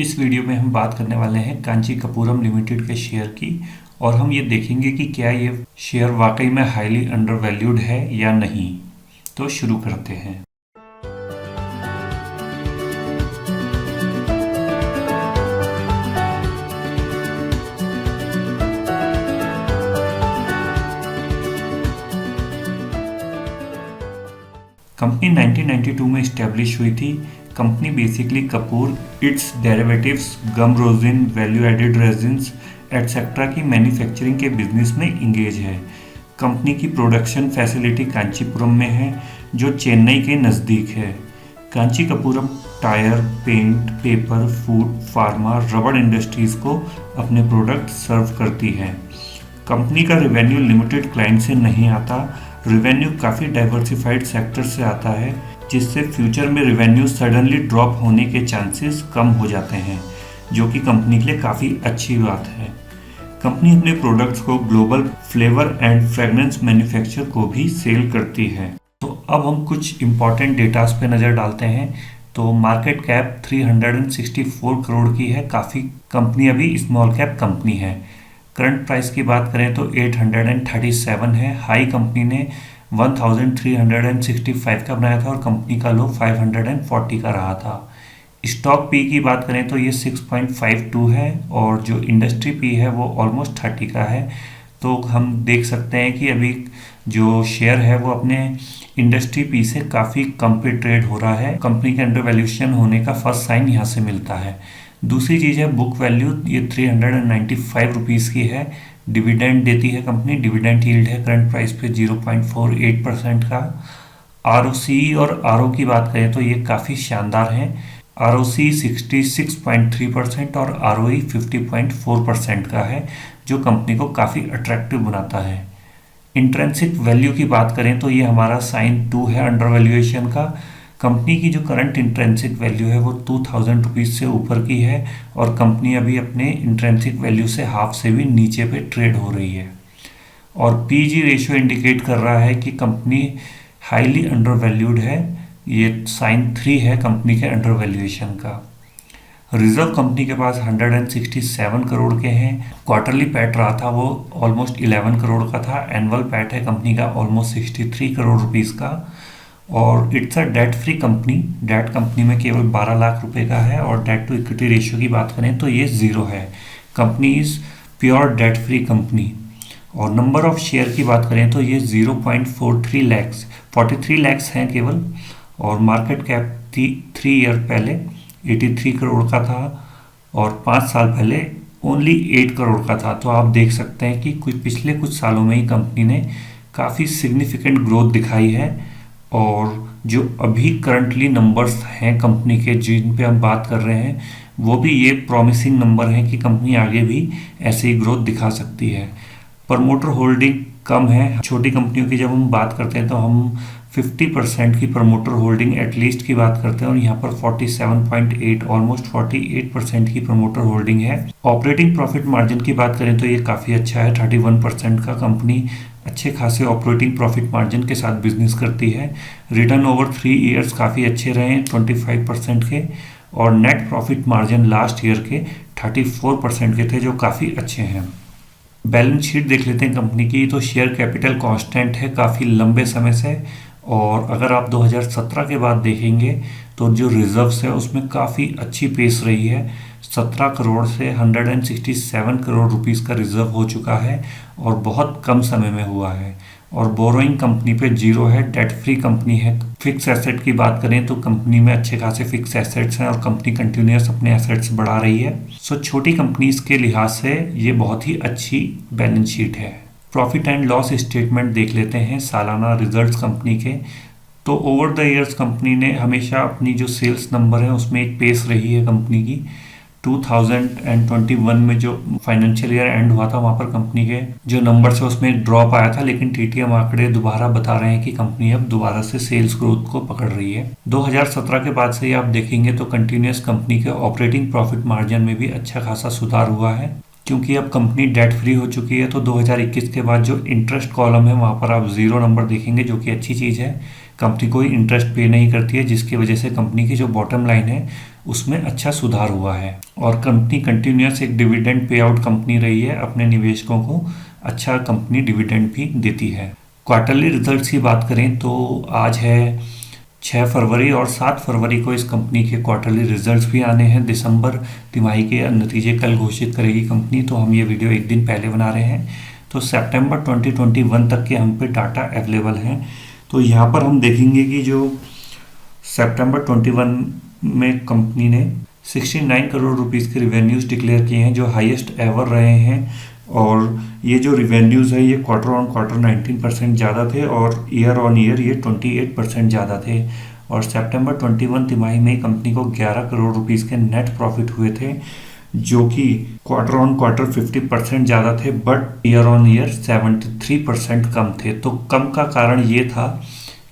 इस वीडियो में हम बात करने वाले हैं कांची कपूरम लिमिटेड के शेयर की और हम ये देखेंगे कि क्या ये शेयर वाकई में हाईली अंडर वैल्यूड है या नहीं। तो शुरू करते हैं। कंपनी 1992 में इस्टेब्लिश हुई थी। कंपनी बेसिकली कपूर, its derivatives, gum rosin, value added resins etcetera की मैन्युफैक्चरिंग के बिजनेस में इंगेज है। कंपनी की प्रोडक्शन फैसिलिटी कांचीपुरम में है जो चेन्नई के नज़दीक है। Kanchi Karpooram tyre, paint, paper, food, pharma, रबड़ इंडस्ट्रीज़ को अपने प्रोडक्ट सर्व करती है। कंपनी का रेवेन्यू लिमिटेड क्लाइंट से नहीं आता। रेवेन्यू काफ़ी डाइवर्सिफाइड सेक्टर से आता है, जिससे फ्यूचर में रेवेन्यू सडनली ड्रॉप होने के चांसेस कम हो जाते हैं, जो कि कंपनी के लिए काफ़ी अच्छी बात है। कंपनी अपने प्रोडक्ट्स को global flavour and fragrance manufacture को भी सेल करती है। तो अब हम कुछ इंपॉर्टेंट डेटास पे नज़र डालते हैं। तो मार्केट कैप 364 करोड़ की है। काफ़ी कंपनी अभी स्मॉल कैप कंपनी है। करंट प्राइस की बात करें तो 837 है। हाई कंपनी ने 1365 का बनाया था और कंपनी का लो 540 का रहा था। स्टॉक पी की बात करें तो ये 6.52 है और जो इंडस्ट्री पी है वो ऑलमोस्ट 30 का है। तो हम देख सकते हैं कि अभी जो शेयर है वो अपने इंडस्ट्री पी से काफ़ी कम पे ट्रेड हो रहा है। कंपनी के अंडर वैल्यूएशन होने का फर्स्ट साइन यहाँ से मिलता है। दूसरी चीज़ है बुक वैल्यू, ये 395 रुपीज़ की है। डिविडेंड देती है कंपनी। डिविडेंड यील्ड है करंट प्राइस पे 0.48% का। आरओसी और आरओ की बात करें तो ये काफ़ी शानदार हैं। आरओसी 66.3% और आरओई 50.4% का है, जो कंपनी को काफ़ी अट्रैक्टिव बनाता है। इंट्रेंसिक वैल्यू की बात करें तो ये हमारा साइन 2 है अंडर वैल्यूएशन का। कंपनी की जो करंट इंट्रेंसिक वैल्यू है वो 2000 रुपीज़ से ऊपर की है और कंपनी अभी अपने इंट्रेंसिक वैल्यू से हाफ से भी नीचे पे ट्रेड हो रही है। और पीजी रेशियो इंडिकेट कर रहा है कि कंपनी हाईली अंडर वैल्यूड है। ये साइन 3 है कंपनी के अंडर वैल्यूएशन का। रिजर्व कंपनी के पास 167 करोड़ के हैं। क्वार्टरली पैट रहा था वो ऑलमोस्ट 11 करोड़ का था। एनुअल पैट है कंपनी का ऑलमोस्ट 63 करोड़ रुपीज़ का। और it's a debt free company. Debt company में केवल 12 लाख रुपए का है और डेट टू इक्विटी रेशियो की बात करें तो ये 0 है। Company is pure date free company. और नंबर ऑफ शेयर की बात करें तो ये 0.43 लैक्स 43 लैक्स हैं केवल। और मार्केट कैप 3 ईयर पहले 83 करोड़ का था और 5 साल पहले ओनली 8 करोड़ का था। तो आप देख सकते हैं कि पिछले कुछ सालों में ही कंपनी ने काफ़ी सिग्निफिकेंट ग्रोथ दिखाई है। और जो अभी करंटली नंबर्स हैं कंपनी के जिन पे हम बात कर रहे हैं वो भी ये प्रॉमिसिंग नंबर हैं कि कंपनी आगे भी ऐसे ही ग्रोथ दिखा सकती है। प्रमोटर होल्डिंग कम है। छोटी कंपनियों की जब हम बात करते हैं तो हम 50% की प्रमोटर होल्डिंग एटलीस्ट की बात करते हैं और यहाँ पर 47.8 ऑलमोस्ट 48% की प्रमोटर होल्डिंग है। ऑपरेटिंग प्रॉफिट मार्जिन की बात करें तो ये काफ़ी अच्छा है। 31% का कंपनी अच्छे खासे ऑपरेटिंग प्रॉफिट मार्जिन के साथ बिजनेस करती है। रिटर्न ओवर 3 ईयर्स काफ़ी अच्छे रहे हैं 25% के। और net profit margin last year के 34% के थे, जो काफ़ी अच्छे हैं। बैलेंस शीट देख लेते हैं कंपनी की। तो शेयर कैपिटल कांस्टेंट है काफ़ी लंबे समय से। और अगर आप 2017 के बाद देखेंगे तो जो रिजर्व्स है उसमें काफ़ी अच्छी पेस रही है। 17 करोड़ से 167 करोड़ रुपीस का रिजर्व हो चुका है और बहुत कम समय में हुआ है। और बोरोइंग कंपनी पे 0 है। डेट फ्री कंपनी है। फिक्स एसेट की बात करें तो कंपनी में अच्छे खासे फिक्स एसेट्स हैं और कंपनी कंटिन्यूस अपने एसेट्स बढ़ा रही है। सो छोटी कंपनीज के लिहाज से ये बहुत ही अच्छी बैलेंस शीट है। प्रॉफिट एंड लॉस स्टेटमेंट देख लेते हैं सालाना रिजल्ट्स कंपनी के। तो ओवर द ईयर्स कंपनी ने हमेशा अपनी जो सेल्स नंबर है उसमें एक पेस रही है कंपनी की। 2021 में जो फाइनेंशियल ईयर एंड हुआ था वहाँ पर कंपनी के जो नंबर्स है उसमें एक ड्रॉप आया था, लेकिन टीटीएम आंकड़े दोबारा बता रहे हैं कि कंपनी अब दोबारा से सेल्स ग्रोथ को पकड़ रही है। 2017 के बाद से ही आप देखेंगे तो कंटिन्यूस कंपनी के ऑपरेटिंग प्रॉफिट मार्जिन में भी अच्छा खासा सुधार हुआ है, क्योंकि अब कंपनी डेट फ्री हो चुकी है। तो 2021 के बाद जो इंटरेस्ट कॉलम है वहाँ पर आप 0 नंबर देखेंगे, जो कि अच्छी चीज़ है। कंपनी कोई इंटरेस्ट पे नहीं करती है, जिसकी वजह से कंपनी की जो बॉटम लाइन है उसमें अच्छा सुधार हुआ है। और कंपनी कंटिन्यूस एक डिविडेंड पे आउट कंपनी रही है, अपने निवेशकों को अच्छा कंपनी डिविडेंड भी देती है। क्वार्टरली रिजल्ट्स की बात करें तो आज है 6 फरवरी और 7 फरवरी को इस कंपनी के क्वार्टरली रिजल्ट्स भी आने हैं। दिसंबर तिमाही के नतीजे कल घोषित करेगी कंपनी, तो हम ये वीडियो एक दिन पहले बना रहे हैं। तो सितंबर 2021 तक के हम पे डाटा अवेलेबल हैं। तो यहाँ पर हम देखेंगे कि जो सितंबर 21 में कंपनी ने 69 करोड़ रुपीस के रिवेन्यूज़ डिक्लेयर किए हैं, जो हाईएस्ट एवर रहे हैं। और ये जो रिवेन्यूज़ है ये क्वार्टर ऑन क्वार्टर 19% ज़्यादा थे और ईयर ऑन ईयर ये 28% ज़्यादा थे। और सितंबर 21 तिमाही में कंपनी को 11 करोड़ रुपीस के नेट प्रॉफिट हुए थे, जो कि क्वार्टर ऑन क्वार्टर 50% ज़्यादा थे, बट ईयर ऑन ईयर 73% कम थे। तो कम का कारण ये था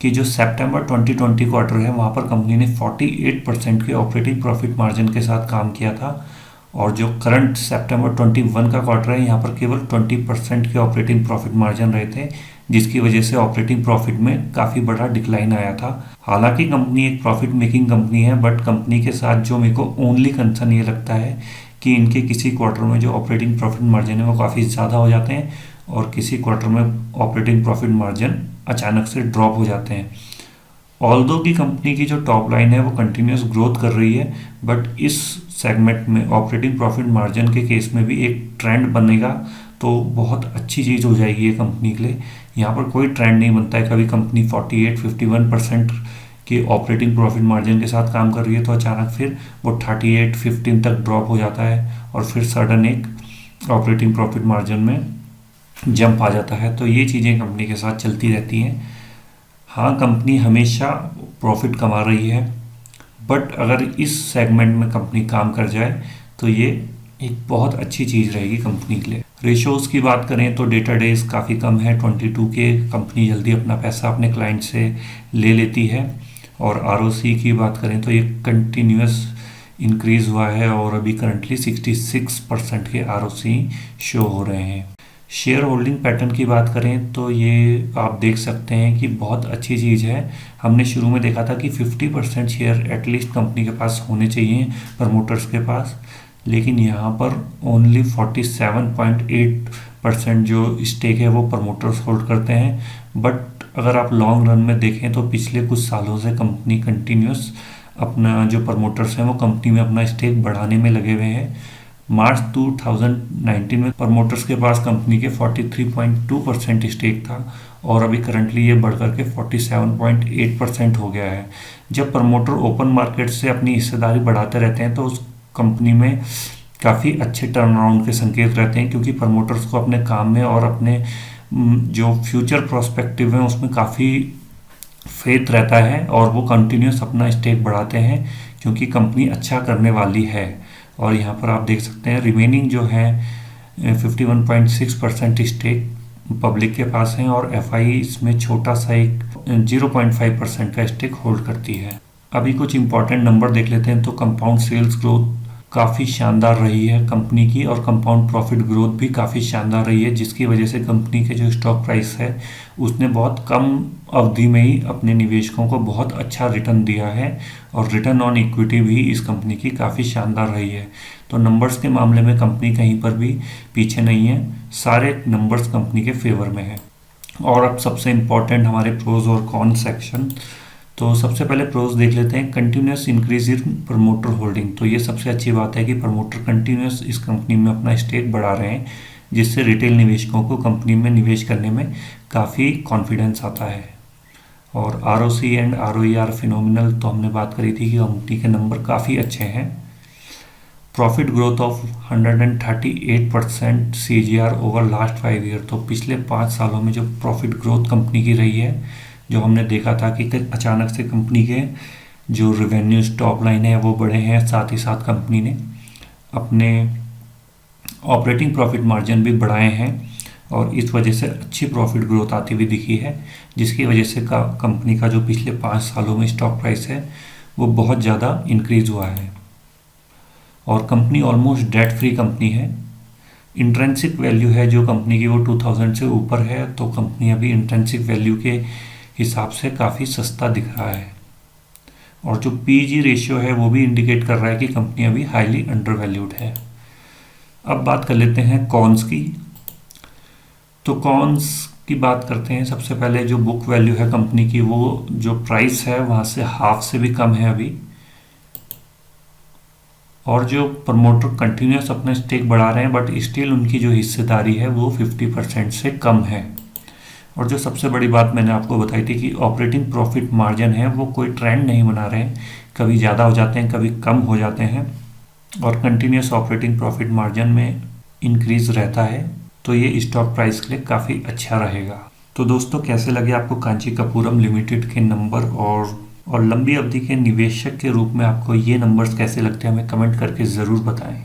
कि जो सितंबर 2020 क्वार्टर है वहाँ पर कंपनी ने 48% के ऑपरेटिंग प्रॉफिट मार्जिन के साथ काम किया था, और जो करंट सितंबर 21 का क्वार्टर है यहाँ पर केवल 20% के ऑपरेटिंग प्रॉफिट मार्जिन रहे थे, जिसकी वजह से ऑपरेटिंग प्रॉफिट में काफ़ी बड़ा डिक्लाइन आया था। हालांकि कंपनी एक प्रॉफिट मेकिंग कंपनी है, बट कंपनी के साथ जो मेरे को ओनली कंसर्न ये लगता है कि इनके किसी क्वार्टर में जो ऑपरेटिंग प्रॉफिट मार्जिन है वो काफ़ी ज़्यादा हो जाते हैं और किसी क्वार्टर में ऑपरेटिंग प्रॉफिट मार्जिन अचानक से ड्रॉप हो जाते हैं। ऑल्दो की कंपनी की जो टॉप लाइन है वो कंटिन्यूस ग्रोथ कर रही है, बट इस सेगमेंट में ऑपरेटिंग प्रॉफिट मार्जिन के केस में भी एक ट्रेंड बनेगा तो बहुत अच्छी चीज़ हो जाएगी ये कंपनी के लिए। यहाँ पर कोई ट्रेंड नहीं बनता है, कभी कंपनी 48-51% की ऑपरेटिंग प्रॉफिट मार्जिन के साथ काम कर रही है तो अचानक फिर वो 38-15 तक ड्रॉप हो जाता है और फिर सडन एक ऑपरेटिंग प्रॉफिट मार्जिन में जंप आ जाता है। तो ये चीज़ें कंपनी के साथ चलती रहती हैं। हाँ, कंपनी हमेशा प्रॉफिट कमा रही है, बट अगर इस सेगमेंट में कंपनी काम कर जाए तो ये एक बहुत अच्छी चीज़ रहेगी कंपनी के लिए। रेशोज़ की बात करें तो डेटा डेज काफ़ी कम है, 22 के। कंपनी जल्दी अपना पैसा अपने क्लाइंट से ले लेती है। और आरओसी की बात करें तो ये कंटिन्यूस इंक्रीज़ हुआ है और अभी करंटली 66% के आरओसी शो हो रहे हैं। शेयर होल्डिंग पैटर्न की बात करें तो ये आप देख सकते हैं कि बहुत अच्छी चीज़ है। हमने शुरू में देखा था कि 50% शेयर एटलीस्ट कंपनी के पास होने चाहिए प्रमोटर्स के पास, लेकिन यहाँ पर ओनली 47.8% जो स्टेक है वो प्रमोटर्स होल्ड करते हैं। बट अगर आप लॉन्ग रन में देखें तो पिछले कुछ सालों से कंपनी कंटिन्यूस अपना जो प्रमोटर्स हैं वो कंपनी में अपना स्टेक बढ़ाने में लगे हुए हैं। मार्च 2019 में प्रमोटर्स के पास कंपनी के 43.2% स्टेक था और अभी करंटली ये बढ़कर के 47.8% हो गया है। जब प्रमोटर ओपन मार्केट से अपनी हिस्सेदारी बढ़ाते रहते हैं तो उस कंपनी में काफ़ी अच्छे टर्न अराउंड के संकेत रहते हैं, क्योंकि प्रमोटर्स को अपने काम में और अपने जो फ्यूचर प्रोस्पेक्टिव है उसमें काफ़ी फेथ रहता है और वो कंटिन्यूस अपना स्टेक बढ़ाते हैं क्योंकि कंपनी अच्छा करने वाली है। और यहाँ पर आप देख सकते हैं रिमेनिंग जो है 51.6% स्टेक पब्लिक के पास है और एफआई इसमें छोटा सा एक 0.5% का स्टेक होल्ड करती है। अभी कुछ इंपॉर्टेंट नंबर देख लेते हैं। तो कंपाउंड सेल्स ग्रोथ काफ़ी शानदार रही है कंपनी की और कंपाउंड प्रॉफिट ग्रोथ भी काफ़ी शानदार रही है, जिसकी वजह से कंपनी के जो स्टॉक प्राइस है उसने बहुत कम अवधि में ही अपने निवेशकों को बहुत अच्छा रिटर्न दिया है और रिटर्न ऑन इक्विटी भी इस कंपनी की काफ़ी शानदार रही है। तो नंबर्स के मामले में कंपनी कहीं पर भी पीछे नहीं है, सारे नंबर्स कंपनी के फेवर में है। और अब सबसे इम्पोर्टेंट हमारे प्रोज और कॉन सेक्शन। तो सबसे पहले प्रोज देख लेते हैं। Continuous increase in promoter holding. तो ये सबसे अच्छी बात है कि प्रमोटर कंटिन्यूस इस कंपनी में अपना स्टेक बढ़ा रहे हैं, जिससे रिटेल निवेशकों को कंपनी में निवेश करने में काफ़ी कॉन्फिडेंस आता है। और आरओसी एंड आरओईआर फिनोमिनल तो हमने बात करी थी कि कंपनी के नंबर काफ़ी अच्छे हैं। Profit growth of 138% CAGR over last 5 year. तो पिछले 5 सालों में जो प्रॉफिट ग्रोथ कंपनी की रही है, जो हमने देखा था कि अचानक से कंपनी के जो रेवेन्यूज टॉप लाइन है वो बढ़े हैं, साथ ही साथ कंपनी ने अपने ऑपरेटिंग प्रॉफिट मार्जिन भी बढ़ाए हैं और इस वजह से अच्छी प्रॉफिट ग्रोथ आती हुई दिखी है, जिसकी वजह से कंपनी का जो पिछले 5 सालों में स्टॉक प्राइस है वो बहुत ज़्यादा इंक्रीज हुआ है। और company almost debt free company है। इंट्रेंसिक वैल्यू है जो कंपनी की वो 2000 से ऊपर है, तो कंपनी अभी इंट्रेंसिक वैल्यू के हिसाब से काफ़ी सस्ता दिख रहा है। और जो पीजी रेशियो है वो भी इंडिकेट कर रहा है कि कंपनी अभी हाईली अंडर वैल्यूड है। अब बात कर लेते हैं कॉन्स की। तो कॉन्स की बात करते हैं। सबसे पहले जो बुक वैल्यू है कंपनी की, वो जो प्राइस है वहाँ से हाफ से भी कम है अभी। और जो प्रमोटर कंटिन्यूस अपना स्टेक बढ़ा रहे हैं, बट स्टिल उनकी जो हिस्सेदारी है वो 50% से कम है। और जो सबसे बड़ी बात मैंने आपको बताई थी कि ऑपरेटिंग प्रॉफिट मार्जिन है वो कोई ट्रेंड नहीं बना रहे हैं, कभी ज़्यादा हो जाते हैं कभी कम हो जाते हैं, और कंटिन्यूस ऑपरेटिंग प्रॉफिट मार्जिन में इंक्रीज रहता है। तो ये स्टॉक प्राइस के लिए काफ़ी अच्छा रहेगा। तो दोस्तों, कैसे लगे आपको कांची कपूरम लिमिटेड के नंबर, और लंबी अवधि के निवेशक के रूप में आपको ये नंबर्स कैसे लगते हैं, हमें कमेंट करके ज़रूर बताएं।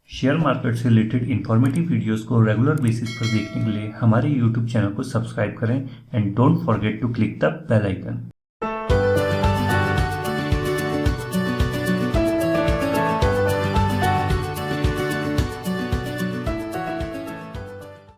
शेयर मार्केट से रिलेटेड इन्फॉर्मेटिव वीडियोस को रेगुलर बेसिस पर देखने के लिए हमारे यूट्यूब चैनल को सब्सक्राइब करें and don't forget to click the bell icon.